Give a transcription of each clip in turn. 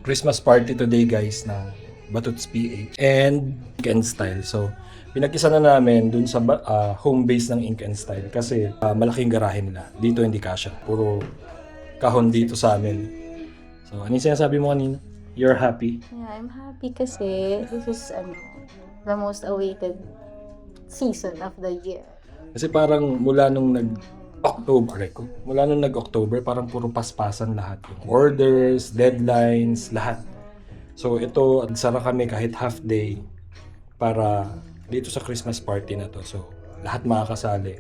Christmas party today guys ng Batuts PH and Ink and Style. So, pinag-isa na namin dun sa home base ng Ink and Style kasi malaking garahe nila. Dito hindi kasya. Puro kahon dito sa amin. So, ano yung sinasabi mo kanina? You're happy? Yeah, I'm happy kasi this is the most awaited season of the year. Kasi parang mula nung nag-October, parang puro paspasan lahat. Yung orders, deadlines, lahat. So ito, nagsara kami kahit half day para dito sa Christmas party na to. So lahat makakasali.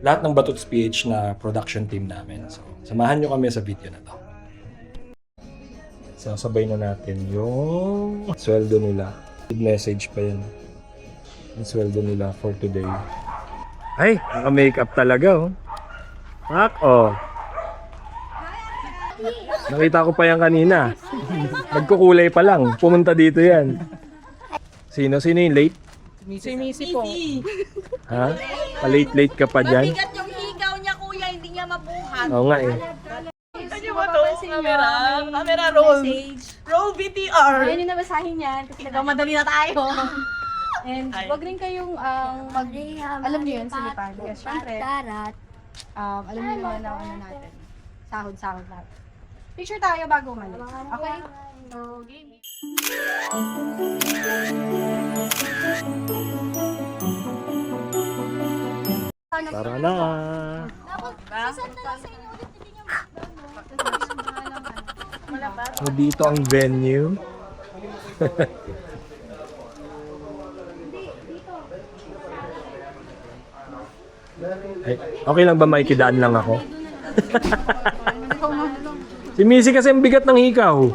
Lahat ng Batuts PH na production team namin. So samahan nyo kami sa video na to. Sasabay na natin yung sweldo nila. Message pa yan. Yung sweldo nila for today. Ay, naka-makeup talaga oh. Pak, oh. Nakita ko pa yan kanina. Nagkukulay pa lang. Pumunta dito yan. Sino yung late? Si Missy po. Ha? Pa-late ka pa dyan? Mabigat yung higaw niya, kuya. Hindi niya mabuhat. Oo nga eh. Ano ba ito? Camera roll. Roll BTR. Ayun yung nabasahin yan kasi Nagmamadali na tayo. and wag rin kayong alam niyo yun, silipan. Kasi syempre, alam niyo naman na ano natin. Sahod natin. Picture tayo bago umalis. Okay? So, game. Tara na. So, dito ang venue. Ay, okay lang ba makikidaan lang ako? Si Missy kasi ang bigat ng hikaw.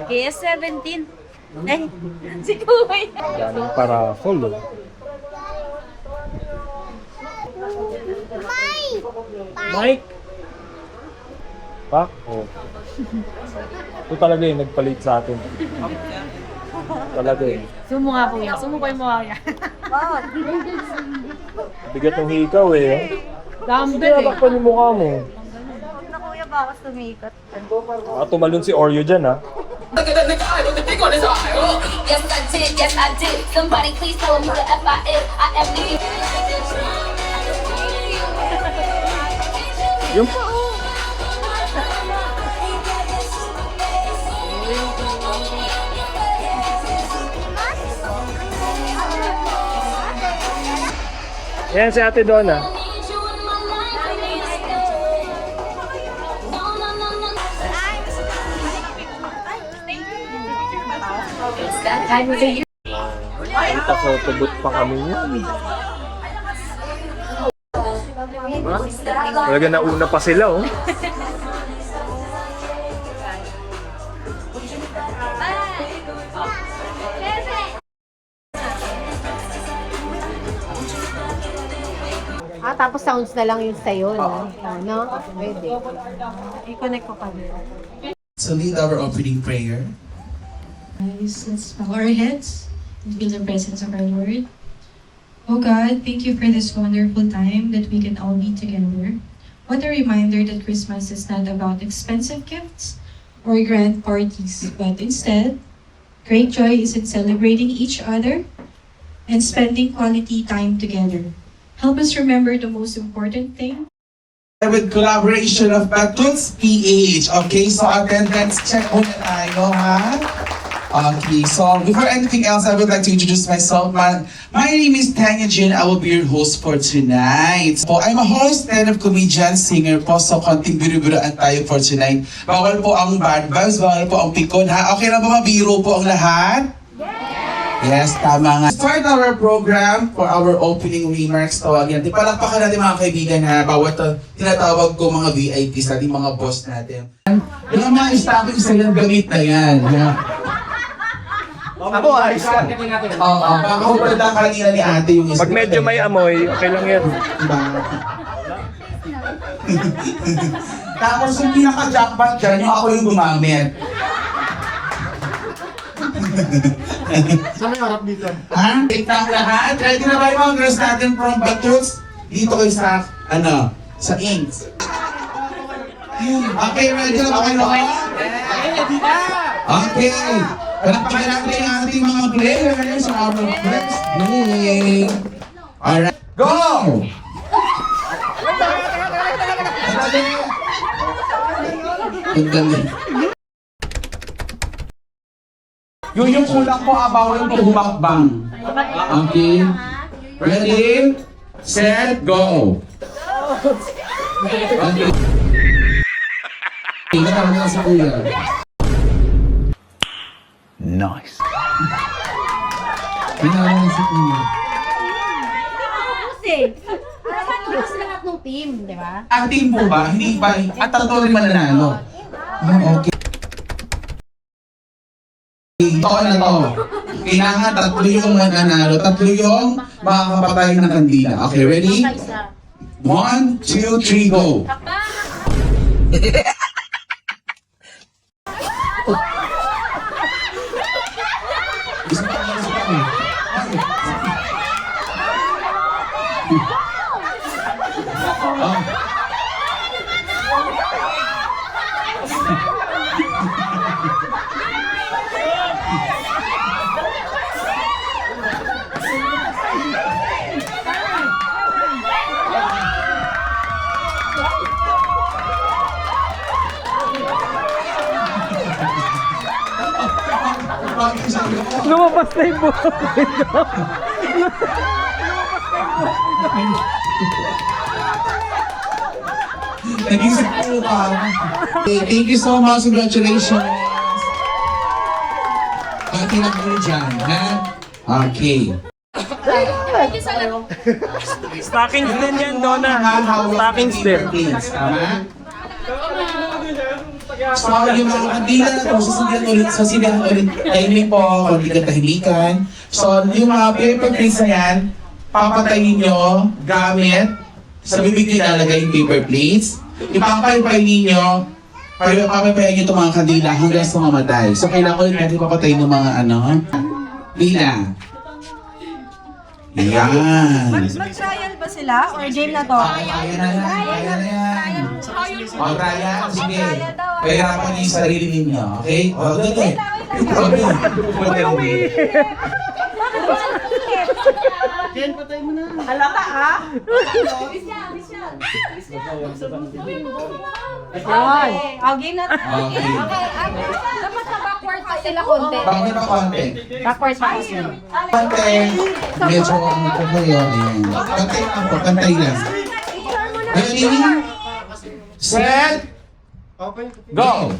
Kaya 17. Eh, si kuya. Daming para follow. Mike! Pak? Oh. Ito talaga yung nagpalit sa atin. Talaga eh. Sumo nga kuya. Sumo ko yung mukha niya. Bigat ng hikaw eh. Dumbbell eh. Bakit yung mukha mo? Na kuya ba ako sumikat? Tumalon si Oreo dyan ha. Yes, I did. Somebody please tell him who the F I am. I am the... Yung... Yan si Ate Donna. Kita photobooth pa kami yan. Talaga nauna pa sila oh. Tapos sounds na lang yung sa'yo, no? No? Pwede. I-connect ko pa rin. So lead our opening prayer. Guys, let's bow our heads and feel the presence of our Lord. Oh God, thank you for this wonderful time that we can all be together. What a reminder that Christmas is not about expensive gifts or grand parties, but instead, great joy is in celebrating each other and spending quality time together. Help us remember the most important thing. With collaboration of Batuts PH. Okay, so attendance check muna tayo, ha? Okay, so before anything else, I would like to introduce myself. My name is Tanya Jin. I will be your host for tonight. So, I'm a host, stand-up comedian, singer po. So, konting biru-biruan tayo for tonight. Bawal po ang bad vibes, bawal po ang pikon, ha? Okay na ba mabiro po ang lahat? Yes, tama nga. Start our program for our opening remarks. Tawagin natin. Palakpakan natin mga kaibigan ha. Bawat tinatawag ko mga VIPs natin, mga boss natin. Yung mga stocking sa yung gamit na yan. Ako, ayos ka. Oo, pakahupad lang kanina ni ate yung isa. Pag medyo may amoy, okay lang yan. Diba? Tapos yung pinaka-jackpot dyan, yung ako yung gumamit. Saan may harap dito? Ha? Tingtang lahat. Ready na ba yung mga girls natin from Batuts? Dito kayo sa, sa Inks. Okay, ready na ba kayo? Okay. Palakpakan natin ang ating mga players sa our first game. Alright, go! Ang galing. Yung kulang po abawin ko humakbang. Okay. Ready, set, go! Okay. Tingnan mo na sa kuya. Nice. Tingnan mo na sa kuya. Kasi, mas lahat ng team, di ba? Ang team po ba? Hindi ba? At tatlo rin mananalo. Okay. Ito na to. Kailangan tatlo yung mananalo. Tatlo yung makakapatay ng kandila. Okay, ready? 1, 2, 3, go! Lumabas na yung buhok. Naging sakto ka. Okay, thank you so much. Congratulations. Pati na kayo dyan, ha? Okay. Stockings din yan, Donna. Stockings din. Please, tama? So, yung mga kandila na ito, sasabihan ulit timing po, konti katahimikan. So, yung mga paper plates na yan, papatayin nyo gamit sa bibig nyo ilalagay yung paper plates. Ipapaypay ninyo, papaypayin nyo itong mga kandila hanggang sa mamatay. So, kailangan ulit natin papatayin ng mga pila. Yan. Mag-trial ba sila? Or game na to? Kaya na yan. O, Brian, sige. Pahirapan niyo yung sarili ninyo, okay? O, dito. Halata ah! Ay, game na to. Okay. Dapat na backward pa sila konti. Bakit ba konti? Backward pa sila. Konti. Medyo ano po kayo. Ayan. Kantay lang po, kantay lang. Ready? Set. Go!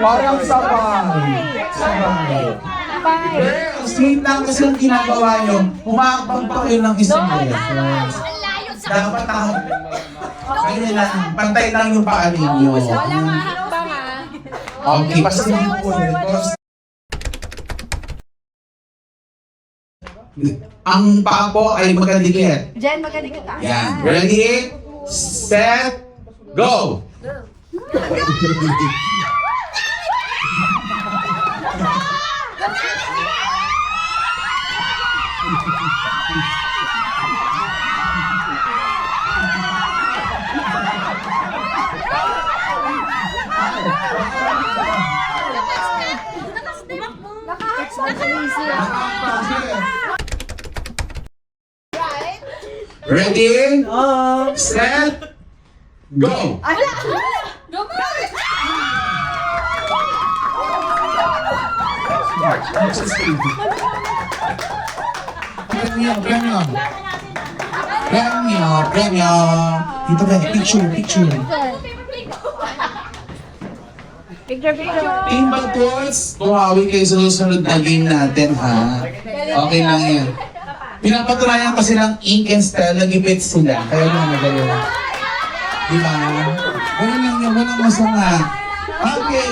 Parang sabay. Girls, straight lang kasi ang ginagawa nyo. Umakbang pa kayo ng isang beses. Dapat ako. Ganyan lang. Pantay lang yung paa ninyo. Okay, pasin mo po. Ang paa po ay magkadikit. Jen, magaling ka. Yan. Ready? Set. Go! Ready? Set. Go! Premio. Dito ba? Picture. Team Baltons, bumawi kayo sa susunod na game natin, ha? Okay lang yan. Pinapatunayan kasi ng ink and style, nag-ipit sila. Kaya lang magaling. Diba? Ganun lang yun, walang masama. Okay.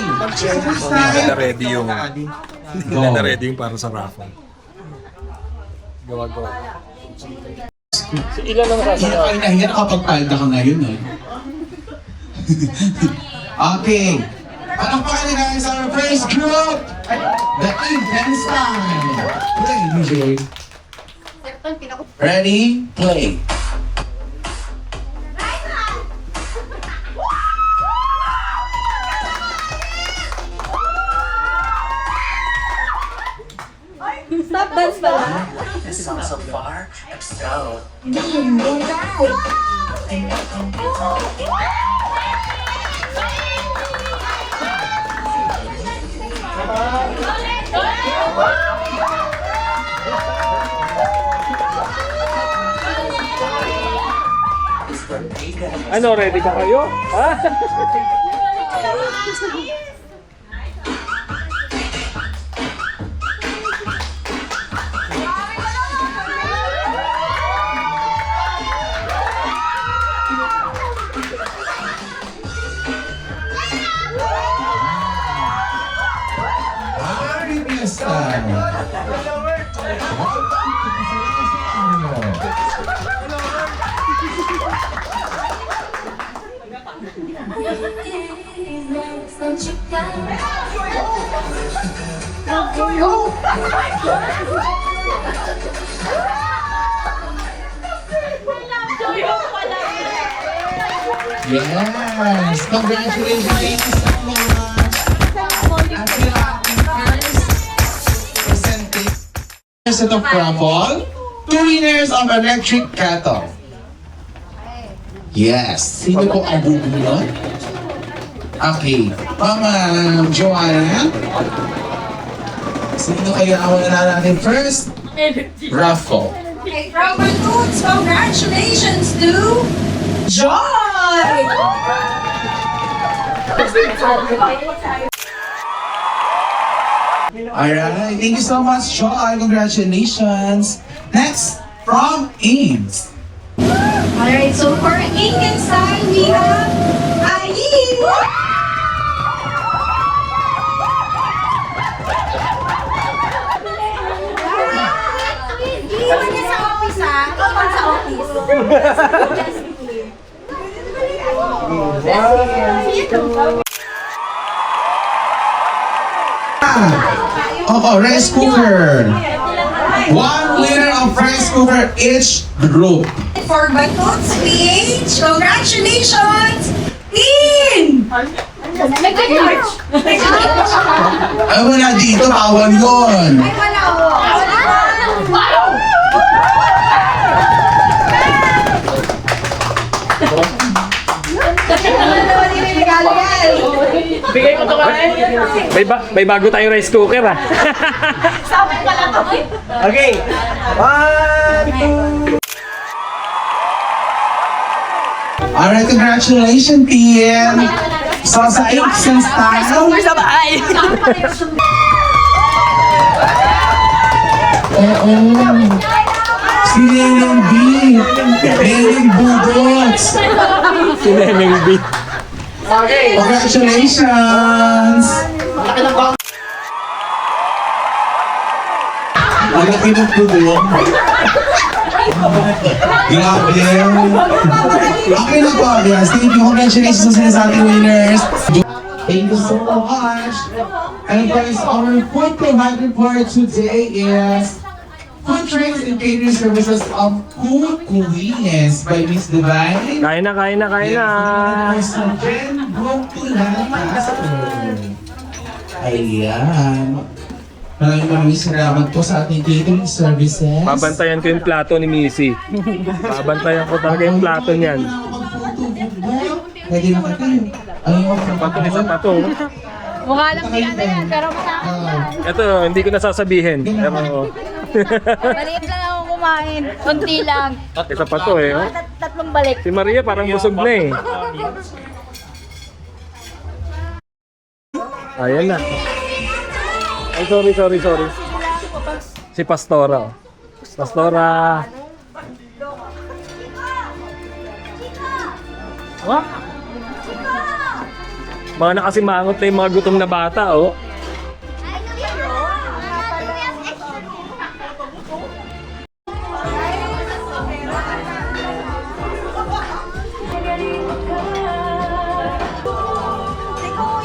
Hindi na ready yung... Hindi na ready yung para sa raffle. Gawa. Ilan ang Iyan ay nahiya nakapagpalda ka ngayon, eh. Okay. Palakpakan na guys, our first group! The intense time. Play, DJ. Ready? Play. Stop dance pala. This song so far, I'm so. Ano, ready ka kayo? Ha? Party Fiesta. Yes! Congratulations! Thank you so much! At sila ating first presenting set of raffle, 2 winners of electric kettle. Yes! Sino po ang bubulot? Okay. Mama Joanna? Sino kayo ang wala natin first? Raffle. Okay, Robert Boots, congratulations to Joy! Alright, thank you so much, Joy. Congratulations. Next, from Ames. Alright, so for Indian style, we have Ayin! Iwan niya sa office, ha? Iwan sa office. Rice cooker. 1 winner of rice cooker each group. For Batuts PH, congratulations! In! Ay, wala dito, bawal yun. Ay, wala ko. Bigay ko to ka May bago tayong rice cooker, ha? Sabi pala to. Okay. 1, 2. Alright, congratulations, team. So, sa Ames style. Sa bahay. Oo. Si Neneng B. Neneng Budots. Si Neneng B. Congratulations! Ang laki ng tulong. Grabe. Okay na po, guys. Thank you. Congratulations sa ating winners. Thank you so much. And guys, our food provider for today is food drinks and catering services of Cool Queens by Miss Divine. Kain na, kain na, kain na. Ayan. Maraming salamat po sa ating catering services. Babantayan ko yung plato ni Missy. Babantayan ko talaga yung plato niyan. Pwede naman kayo. Pato ni sa pato. Mukha lang di ano yan, pero masama yan. Ito, hindi ko nasasabihin. Pero, Maliit lang ako kumain. Kunti lang. isa pa to eh. Oh. Tatlong balik. Si Maria parang busog na eh. Ayan na. Ay, sorry. Si Pastora. Oh. Pastora. What? Mga nakasimangot na yung mga gutom na bata, oh.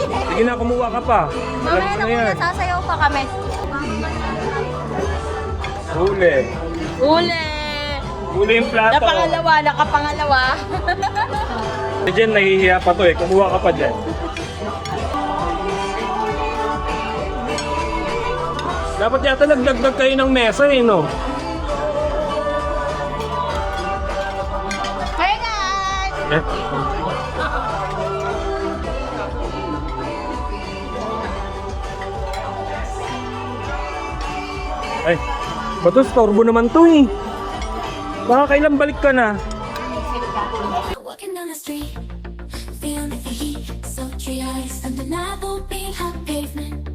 Sige na, kumuha ka pa. Alam Mamaya mo na na yan. muna, sasayaw pa kami. Huli. Uli! Huli yung plato. Nakapangalawa. Si Jen, nahihiya pa to eh. Kumuha ka pa dyan. Dapat yata nagdagdag kayo ng mesa eh, no? Hey guys! Eh? Ay, bato, storbo naman to eh. Baka kailan balik ka na? Walking down the street, feeling the heat, sultry eyes, undeniable being hot pavement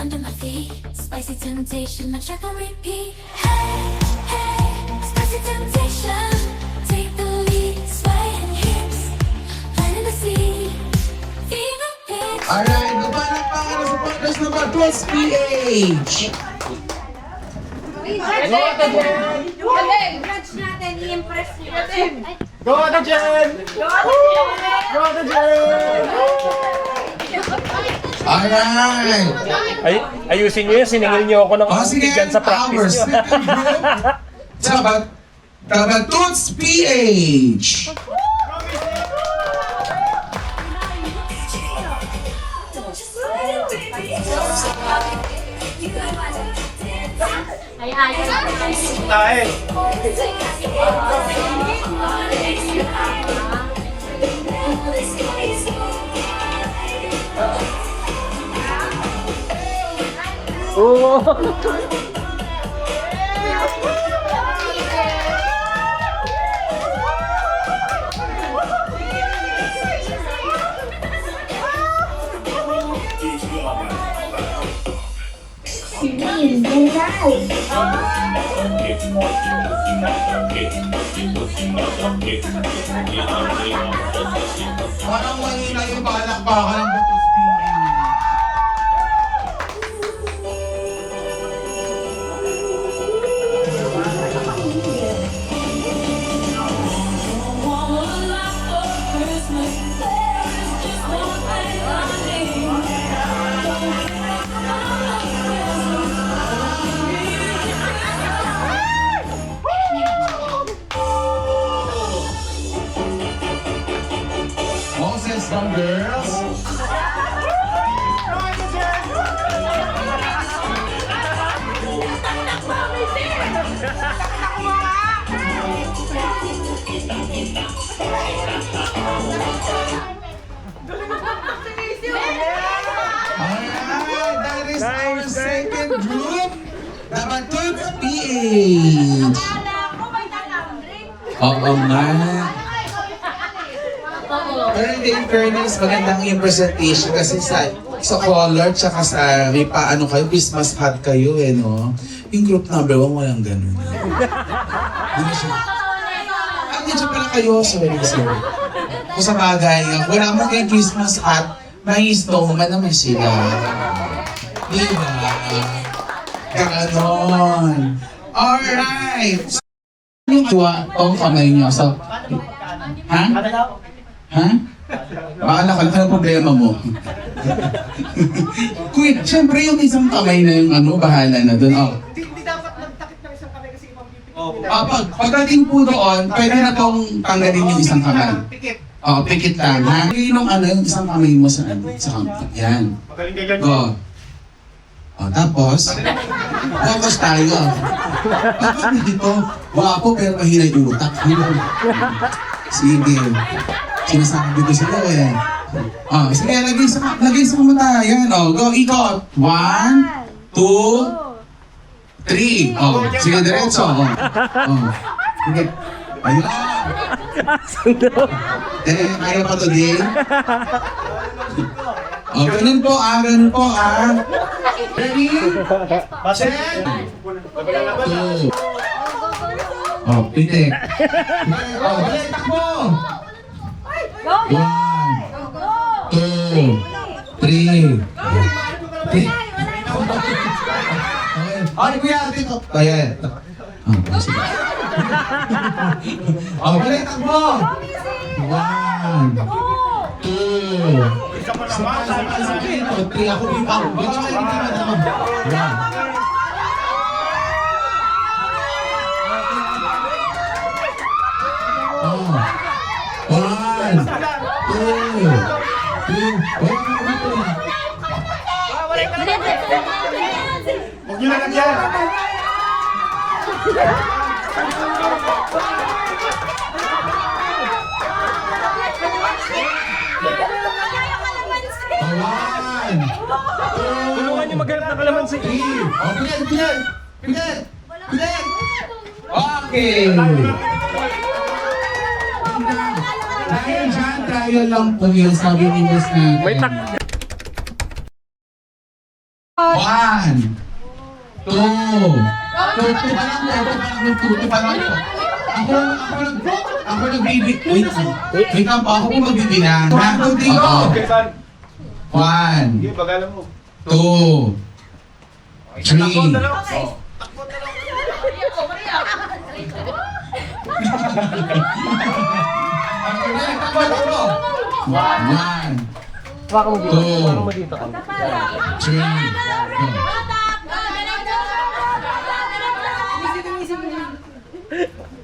under my feet. Spicy temptation, I check on repeat. Hey, hey, spicy temptation, take the lead, swaying hips, planting the seed, fever pitch. Alright, napalakpakan na sa partners ng Batuts PH! Go Ate Jen! Go Ate Jen! Alright! Ay, ayusin nyo yan. Siningil nyo ako ng O sige, dyan sa our practice nyo. second group sa Batuts PH! Tayo! Oo. Parang mahina yung palakpakan ng Batuts PH. Moses from Girls. Alright, that is our second group, the Batuts PH. Oo nga. Pero hindi, in fairness, magandang yung presentation kasi sa color tsaka sa may paano kayo, Christmas hat kayo eh, no? Yung group number 1, walang ganun. Hindi siya. Hindi siya pala kayo, sorry. Kung sa bagay, wala mo kayong Christmas hat, may snowman naman sila. Diba? Ganon. Alright. Yung tuwa, ang kamay niyo. So, ha? Ha? Baala ka lang, ano problema mo? Kuya, syempre yung isang kamay na yung ano, bahala na doon. Oh. Hindi dapat nagtakip ng isang kamay kasi ipag-pipit. Pagdating po doon, pwede na pong tanggalin yung isang kamay. Pikit. Oh, pikit lang, ha? Yung ano, yung isang kamay mo sa ano, sa kamay. Yan. Magaling ka ganyan. Go. Oh, tapos tayo. Bakit dito? Wapo pero mahina yung utak. Sige. Sinasabi ko sila eh. Oh, sige, lagay sa mata. Yan, oh, go, ikot. 1, 2, 3. Oh, sige, diretso. Oh. Sige. Ayun. Kaya pa to din. Oh, ganun po Ready? Basen! Two. Oh, pitik. Oh, balik, takbo! 1, 2, 3. Ay, kuya, dito. Ayan. Oh, sige. Oh, balik, takbo! 1, 2, Three, ako yung ako. Ba't siya kayo hindi naman? Yan. Oh. One, two, three. Huwag nyo na lang yan. One, Tulungan niyo maghanap ng kalamansi. three. Oh, Pined. Okay. Dahil dyan, trial lang po yun, sabi ni Miss natin. May tak. One, two, two pa lang po. Ako nagbibig. Wait lang po, ako po magbibilang. Ha? Oo. One, two, three. One, two, three.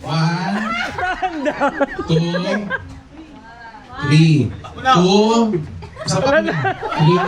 One, two, three. Two. Isa pa. Three.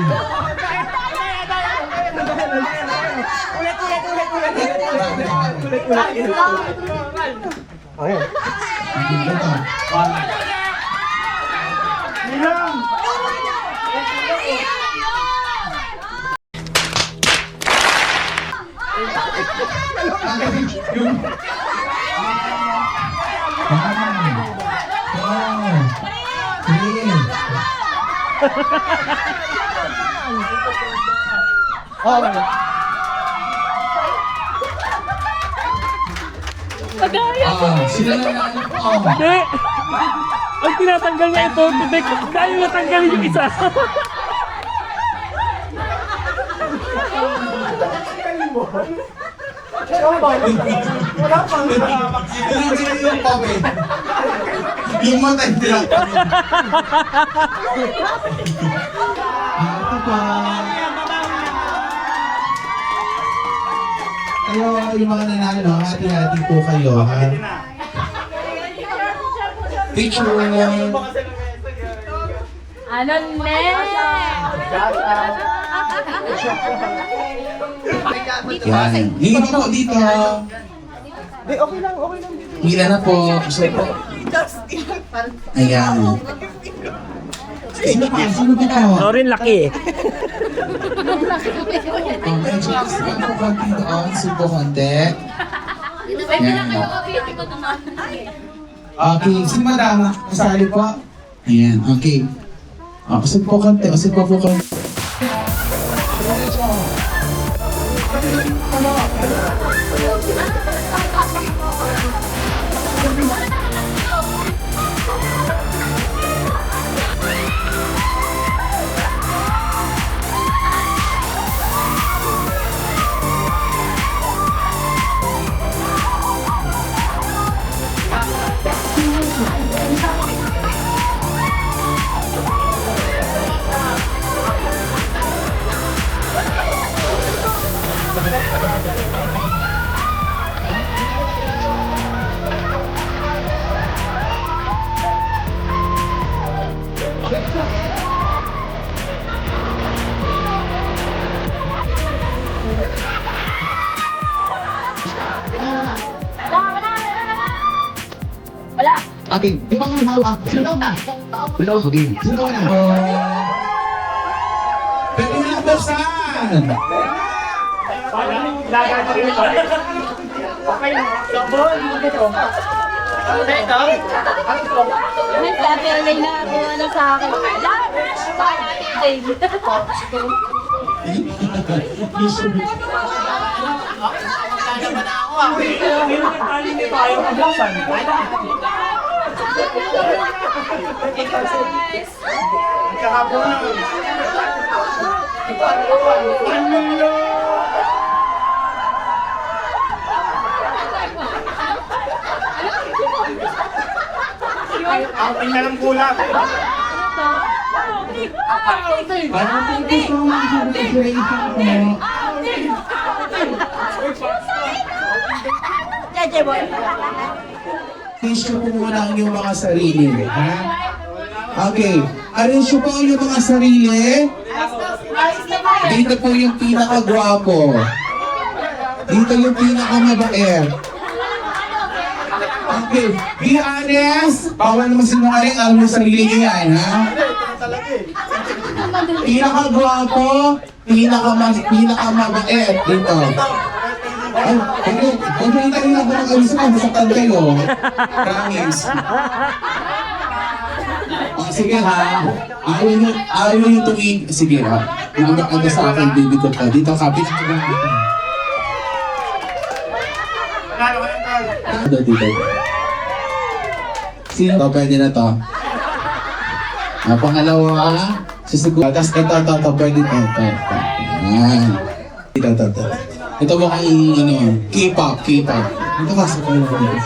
Sila na lang po. Hindi! Ang tinatanggal niya ito, titik. Dahil natanggalin yung isa. Tinanggal yung comment. Yung mata yung tinanggal. Ito pa. Kayo, yung mga nanalo, hati-hati po kayo, ha? Picture. Ano, ne? Yan. Dito po, dito. Okay lang. Mila na po. Gusto po. Ayan. Sino pa? Sino pa po? Norin laki eh. Medyo gusto po konti doon. Subo konti. Yan. Okay, si madam, kasali po. Ayan, okay. Usog po konti, usog po konti. Okay, di ba nga hawak? Sino na? Wala ako din. Sino na? Pwede mo lang buksan! May tatay na ako ano sa akin. Ang tingnan ng kulat. Para po sa mga congratulations po. Arrange po muna ang inyong mga sarili, ha? Okay, arrange po ang inyong mga sarili. Dito po yung pinaka-gwapo. Dito yung pinaka-mabait. Okay, be honest. Bawal naman sinungaling, alam mo sarili niyo yan, ha? Pinaka-gwapo, pinaka-mabait. Dito. Ay, huwag mo tayo na ako mag-alis na, masaktan kayo. Promise. Oh, sige ha. Ayaw nyo tuwing. Sige ha. Nagkakanda sa akin, baby ko pa. Dito, kapit. Dito. Sino to? Pwede na to. Pangalawa, susiguro. Tapos ito, pwede to. Ayan. Ito. Ito mo kang, K-pop. Ito kasi ko lang.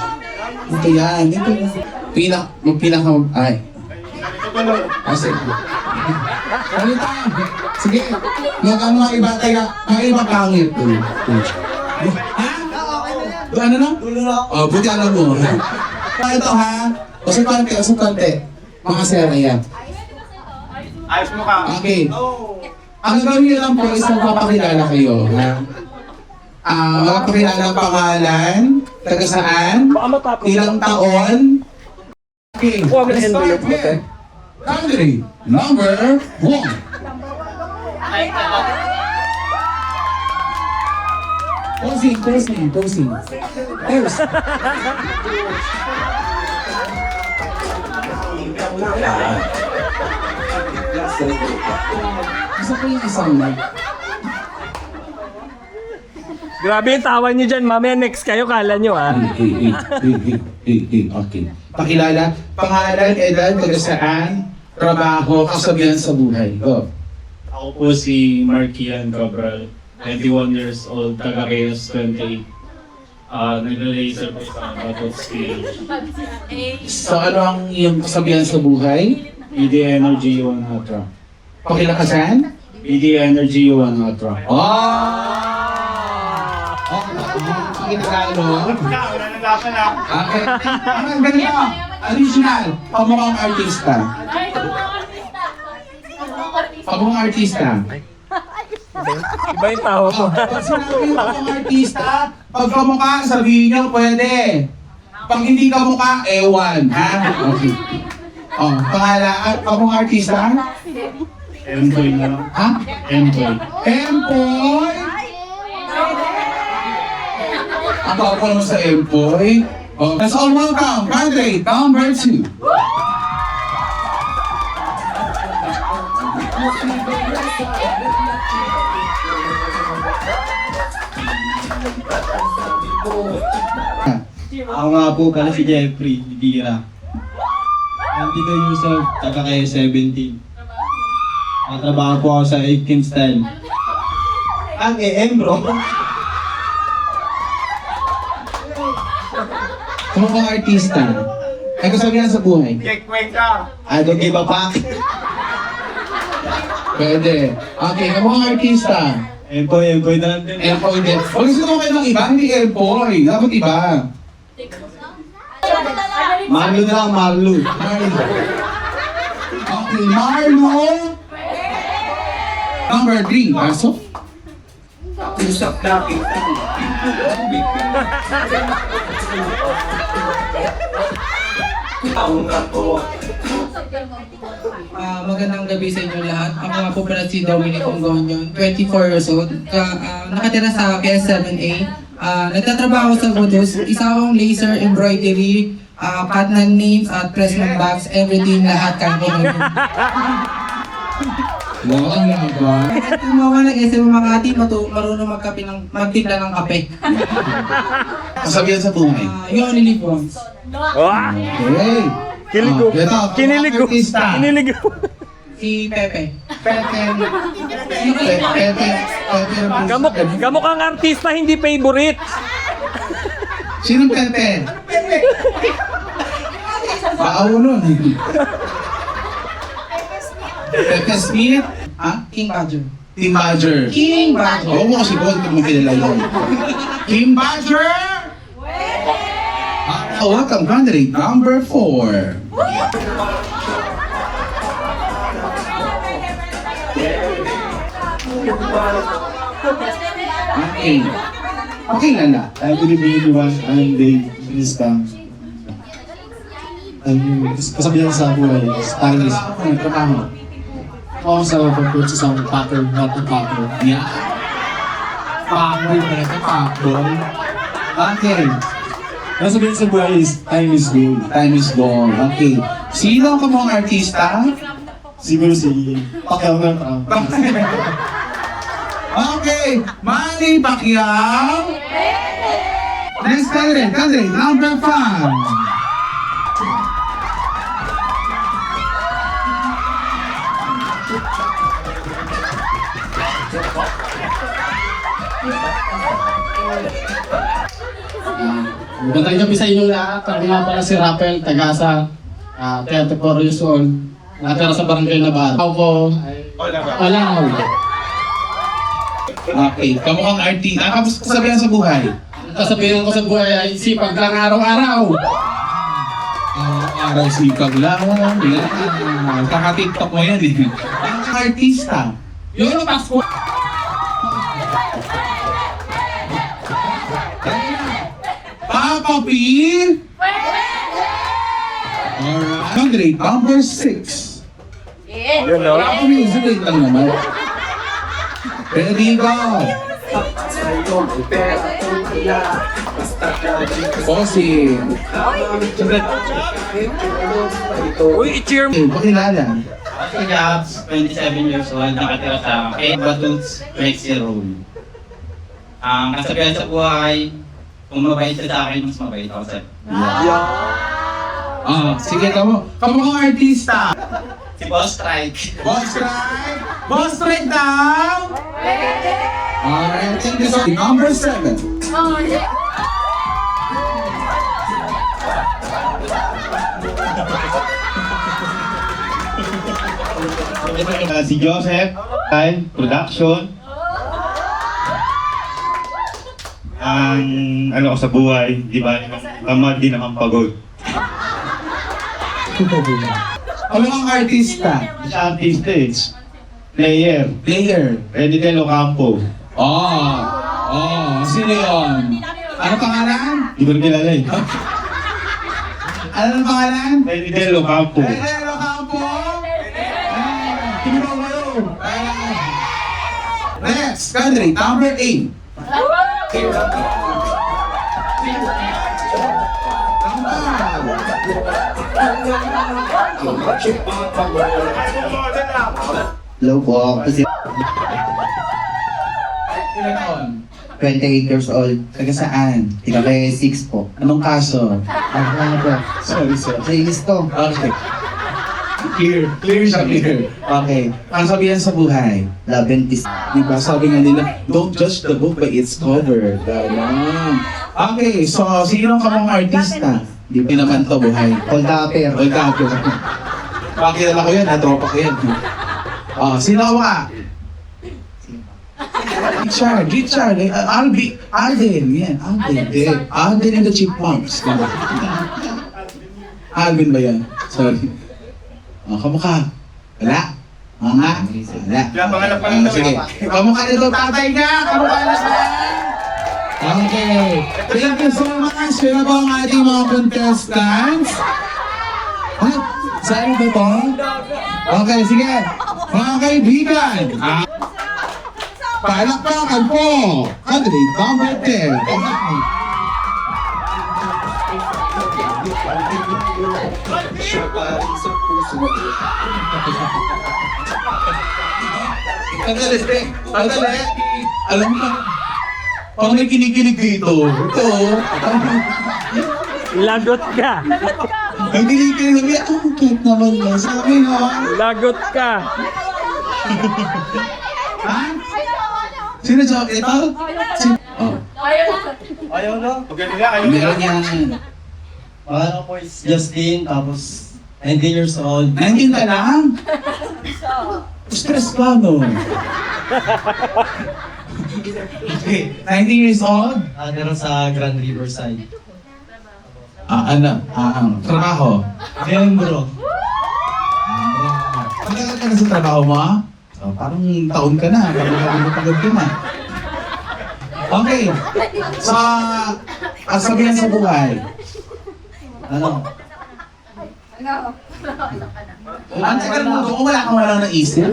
Ito yan. Ito. Ay. Kasi. Ano tayo? Sige. Mga iba tayo. Mga iba pangit. Ha? Ano na? Oh, buti alam mo. Ito ha. Usap konti. Mga sera yan. Ayos mo ka. Okay. Ang gagawin niyo lang po is magpapakilala kayo. Magpapakilala ang pangalan, taga saan, ilang taon. Okay, let's start with country number 1. Posing. First. Isa po yung isang lag. Grabe yung tawa niyo dyan, mamaya next kayo, kala niyo ah. Okay. Pakilala, pangalan, edad, taga saan, trabaho, kasabihan sa buhay. Go. Ako po si Markian Cabral, 21 years old, taga Reyes 28. Nagla-laser po sa Batot Stage. So ano ang iyong kasabihan sa buhay? BD Energy One Hatra. Pakilala ka saan? BD Energy One Hatra. Pakilala. Wala nang laban ha. Okay. Ang ganito, additional, pamukhang artista. Pamukhang artista. Iba yung tawa mo. Pag sinabi yung pamukhang artista, pag kamukha, sabihin nyo, pwede. Pag hindi kamukha, ewan. Ha? Okay. Oh, pangalaan, pamukhang artista? Empoy na lang. Ha? Empoy. Empoy? Ang papa naman sa Empoy. Oh, that's all welcome. Country number 2. Ako nga po pala si Jeffrey Dira. 22 years old, taga kayo 17. Natrabaho po ako sa 18 Style. Ang bro. Pamukhang artista. Ay kasabihan sa buhay. Check ka. I don't give a fuck. Pwede. Okay, pamukhang artista. Empoy na lang din. Empoy din. Huwag gusto ko kayo ng iba, hindi Empoy. Dapat iba. Marlo na lang, Marlo. Marlo. Okay, Marlo. Number 3, pasok. Usap na kita. Magandang gabi sa inyo lahat. Ako nga po pala si Dominic Ongonyon, 24 years old. Nakatira sa PS7A. Nagtatrabaho sa Budos. Isa akong laser embroidery, cut ng names at press ng bags, everything, lahat kaya ko namin. Wow, ang laba. Tumawa ng SM Makati, marunong magtimpla ng kape. Kasabihan sa buhay. You only live once. Wah! Okay. Kiligo. Ito, Kiniligo. artista. Kiniligo. Si Pepe. Pepe. Kamukhang artista, hindi favorite. Sinong Pepe? Baaw nun. Pepe Smith. Ha? King Badger. Team Badger. King Badger. Oo mo kasi Gold, hindi mo kilala yun. Team Badger! Welcome candidate number 4. Okay. Okay na na. I'm gonna be the one and they finish them. Kasabihan sa buhay, stylish. Ano trabaho? Ako sa pagkot sa isang pattern, not a pattern. Yeah. Pattern na ito, pattern. Okay. Kasabihan sa buhay is time is gold. Time is gone. Okay. Sino ka mong artista? Siguro si Pacquiao na Trump. Okay. Manny Pacquiao. Next candidate number 5. Magandang gabi sa inyong lahat. Ako nga pala si Rafael Tagasa, 34 years old. Natira sa barangay Navarro. Ako po ay Olanaw. Okay. Kamukhang artista. Kamusta kasabihan sa buhay? Kasabihan ko sa buhay ay sipag lang araw-araw. Araw sipag lang. Yan. Kaka-tiktok mo yan eh. Ang artista. Yun, Pasko. Papa P. Alright. Candidate number 6. Yun, no? Papa P, sandali lang naman. Ready, go! Bossy. Uy, i-cheer mo! Pakilala. Si Gabs, 27 years old, nakatira sa Batuts, Flexi Room. Ang kasabihan sa buhay, kung mabait siya sa akin, mas mabait ako sa'yo. Sige, kamukhang artista. Si Boss Strike. Boss Strike! Boss Strike daw! Alright, thank you so much. Number 7. Si Joseph, time, production. Ang ano ko sa buhay, di ba? Tamad din naman pagod. Kamukhang artista. Siya artista eh. Player. Player. Del Ocampo. Sino yun? Ano pangalan? Di ba kilala eh? Ano ang pangalan? Del Ocampo. Hello, Campo! Next, candidate number 8. Hello po, ako si 28 years old. Taga saan? Tiga kay 6 po. Anong kaso? Ano po? Sorry. Sa inis to. Okay. Clear siya, clear. Okay. Ang sabihan sa buhay, Love and peace. diba sabi nga nila, don't judge the book by its cover. Ganon. Okay, so sino ka mong artista? Di naman to buhay. Hold upper. Hold up. Pakilala ko yan, tropa ko yan. Sino ka? Richard, Alden, yan, Alden and the Chipmunks. Alvin ba yan? Sorry. Kamukha? Wala? Wala? Pangalan pa lang Sige. Kamukha nito, tatay niya! Kamukha na ba? Okay. Thank you so much. Sino ba ang ating mga contestants? Saan ba ito? Okay, sige. Mga kaibigan. Palakpakan po. Candidate number 10. Sandali. Alam mo ba? Parang may kinikilig dito. Ito. Lagot ka! Ang kinikilig sabi, ang cute naman yan. Sabi nga. Lagot ka! Ha? Sino siya? Ito? Ayaw na. Magaling nga, ayaw na. Meron yan. Pangalan ko is Justin, tapos 19 years old. 19 ka lang? Stress ka, no? Okay, 19 years old? Meron sa Grand Riverside. Trabaho? Miyembro. Matagal ka na sa trabaho mo? So, parang taon ka na, parang pagod ka na. Okay, sa kasabihan sa buhay. Ano? Ang tagal mo kung wala kang walang naisip.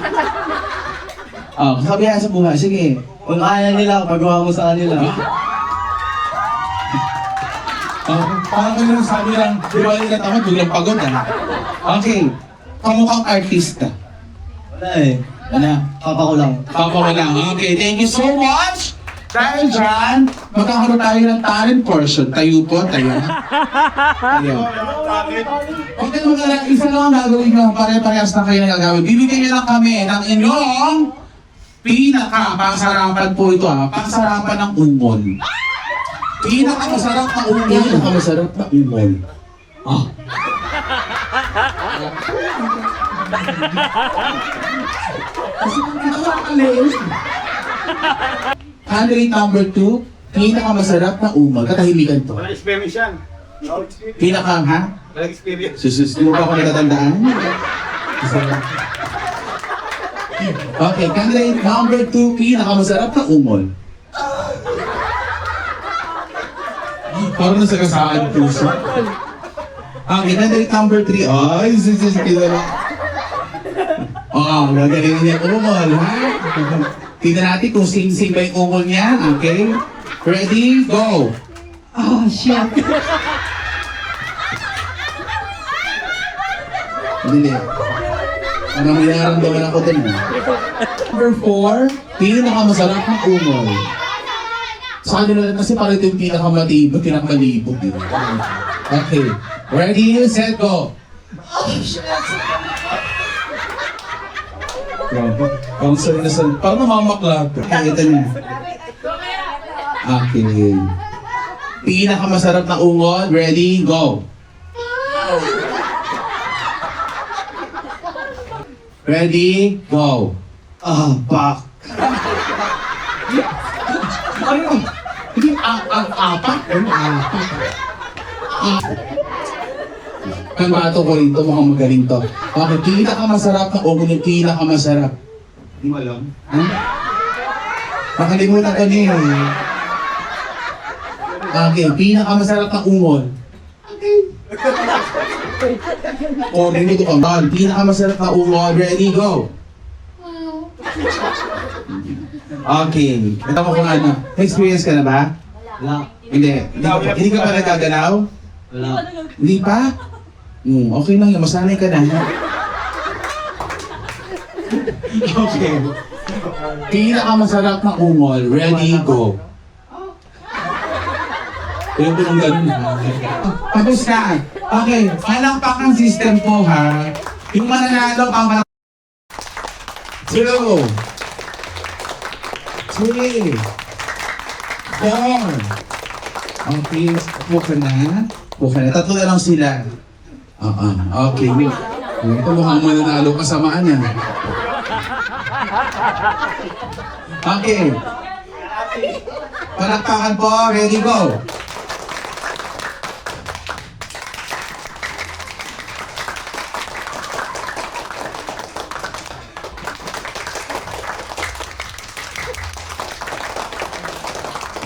Kasabihan sa buhay, sige. Kung kaya nila, pagawa mo sa kanila. Parang kung yung sabi lang, di ba nila tamad, biglang pagod Okay, kamukhang artista. Wala eh. Ano? Papa ko lang. Papa mo lang. Okay, thank you so much! Dahil dyan, magkakaroon tayo ng talent portion. Tayo po, tayo. Tayo. Huwag kayo mag-alala, isa lang ang gagawin nyo. Pare-parehas na kayo na gagawin. Bibigyan nyo lang kami ng inyong pinaka-pangsarapan po ito pangsarapan ng umol. Pinaka-masarap na umol. Pinaka-masarap na umol. Kasi hindi ko makaliit. Candidate number 2, pinaka-masarap na umol. Katahimikan to. Wala experience yan. Pinaka, ha? Wala experience. Susus, mo ba ako natatandaan? Okay, candidate number 2, pinaka-masarap na umol. Parang nasa kasaan puso. Okay, candidate number 3, ay, susus, kilala. Magaling niya umol, ha? Tignan natin kung sing-sing ba yung umol niya, okay? Ready, go! Shit. Hindi. Parang may nararamdaman ako dun. Number 4, pinakamasarap ng umol. Sa kanila kasi parang ito yung pinakamalibot. Okay. Ready, set, go! Grabe. Ang sarili. Parang namamaklat. Ito na. Okay. Pinakamasarap na ungol. Ready, go! Ready, go! Back! Ano? Hindi, apat? Ang bato ko rin to, mukhang magaling to. Okay, pinakamasarap na ungol yung pinakamasarap. Hindi mo alam. Makalimutan ko niyo. Okay, pinakamasarap na ungol. Nandito ka ba? Pinakamasarap na ungol. Ready, go! Okay. Ito mo kung ano. May experience ka na ba? Wala. Hindi ka pa nagagalaw? Wala. Hindi pa? Okay lang yun. Masanay ka na. Okay. Pinakamasarap na ungol. Ready, go! Yung po nung ganun. Tapos ka. Okay, palakpakan system po ha. Yung mananalo pang 2, 3, 4. Okay, po ka na. Tatlo na lang sila. Okay, wait. Ito mukhang mananalo kasamaan yan. Okay. Palakpakan po. Ready, go!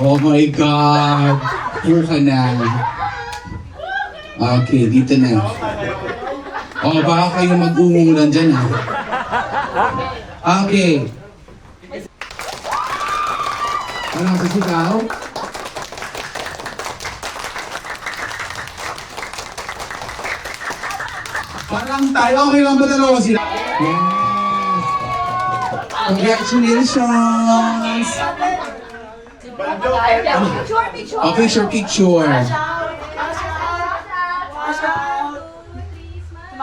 Oh my God! Here ka na. Okay, dito na. Baka kayo mag-uungulan dyan ha. Okay. Walang sasigaw? Parang tayo, okay lang ba dalawa sila? Yes! Congratulations! Picture.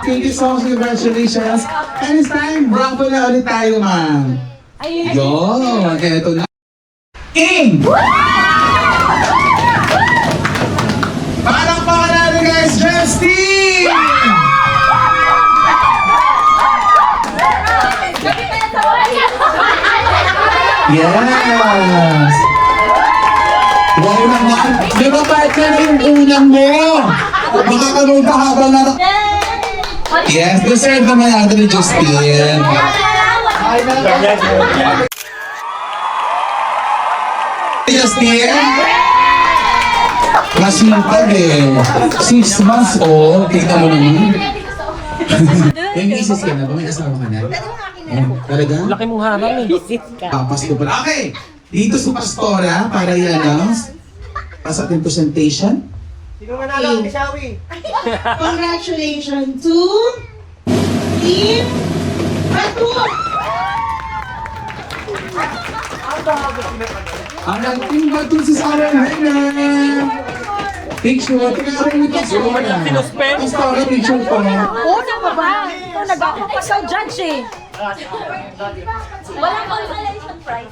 Thank you so much, congratulations. And it's time, bravo na ulit tayo, ma'am. Yun, eto na. King! Palakpakan natin guys, Justin! Yes! Wow naman! Di ba partner yung unang mo? Baka kamong pahabang na... Yes, deserve naman natin ni Justine. Justine? Masipag eh. 6 months old. Tingnan mo naman. May misis ka na ba? May asawa ka na? Talaga? Laki mong harang eh. Pasto pala. Okay. Dito sa Pastora para i-announce. Sa ating presentation. Congratulations to Team Batul! Ang nagting Batul si Sarah Helen. Picture. Tingnan rin ito. Pastora, picture ko. Oo, ba ba? Ikaw nag-ako sa judge eh. Walang consolation prize.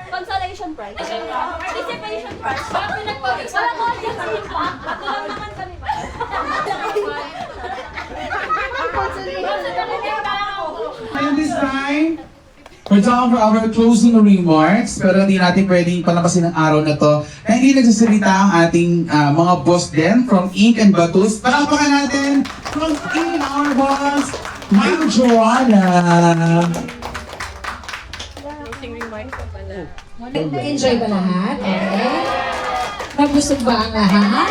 Consolation prize. Participation prize. Walang audience pa. Ako lang naman kami ba? And this time, we're down for our closing remarks, pero hindi natin pwedeng palampasin ang araw na to na hindi nagsasalita ang ating mga boss din from Ink and Batus. Palapakan natin from Ink, our boss, Ma'am Joanna. Enjoy ba lahat? Okay. Nabusog ba ang lahat?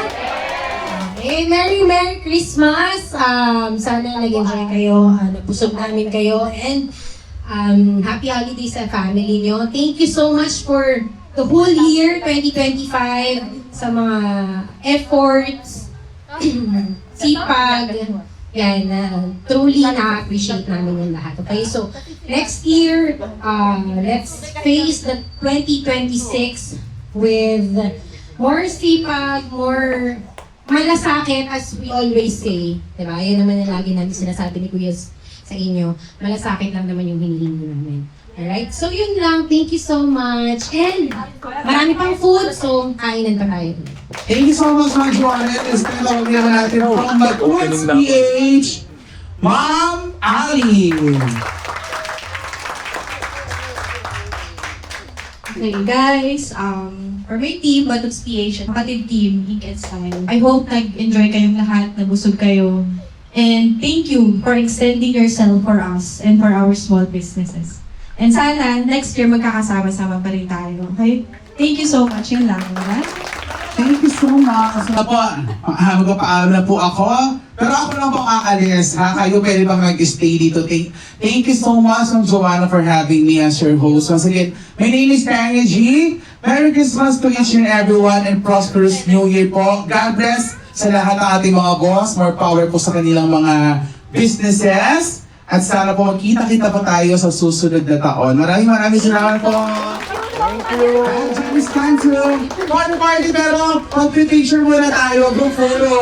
Okay. Merry Christmas! Sana nag-enjoy kayo. Nabusog namin kayo. And happy holidays sa family nyo. Thank you so much for the whole year 2025 sa mga efforts, sipag. Yan, truly na-appreciate namin yung lahat. Okay, so next year, let's face the 2026 with more sipag, more malasakit, as we always say. Diba? Yan naman ang lagi namin sinasabi ni Kuya sa inyo. Malasakit lang naman yung hinihingi namin. Alright? So yun lang. Thank you so much. And marami pang food, so kainan pa tayo. Thank you so much, Ma'am Joanna. It's time na naman natin from Batus PH, Ma'am Ali. Okay guys, for my team, Batuts PH, kapatid team, Ink and Style. I hope nag-enjoy kayong lahat, nabusog kayo. And thank you for extending yourself for us and for our small businesses. And sana, next year magkakasama-sama pa rin tayo, okay? Thank you so much, yun lang. Thank you so much. Magpapaalam na po ako. Pero ako lang po aalis, ha? Kayo pwede bang mag-stay dito? Thank you so much, Ma'am Joanna, for having me as your host. Once again, my name is Tanya G. Merry Christmas to each and everyone and prosperous New Year po. God bless sa lahat ng ating mga boss. More power po sa kanilang mga businesses. At sana po magkita-kita pa tayo sa susunod na taon. Maraming salamat po. Thank you. James Cantu. Party pero mag-picture muna tayo. Go photo.